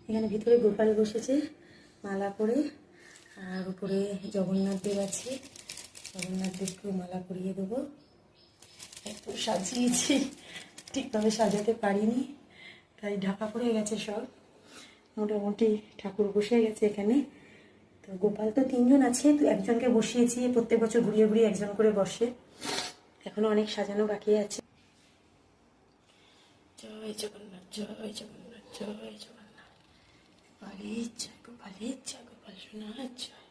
এখানে ভিতরে গোপাল বসেছে মালা করে, আর উপরে জগন্নাথ দেব আছে। জগন্নাথ দেবকেও মালা পরিয়ে দেবো। এত সাজিয়েছি, ঠিকভাবে সাজাতে পারিনি, তাই ঢাকা পড়ে গেছে সব। মোটামুটি ঠাকুর বসে গেছে এখানে। তো গোপাল তো 3 জন আছে, তো একজনকে বসিয়েছি, প্রত্যেক বছর ঘুরিয়ে ঘুরিয়ে একজন করে বসে। এখনো অনেক সাজানো বাকি আছে। জয় জগন্নাথ, জয় জগন্নাথ, জয় জগন্নাথ। গোপালের জয়, গোপালের জয়, গোপাল সোনার জয়।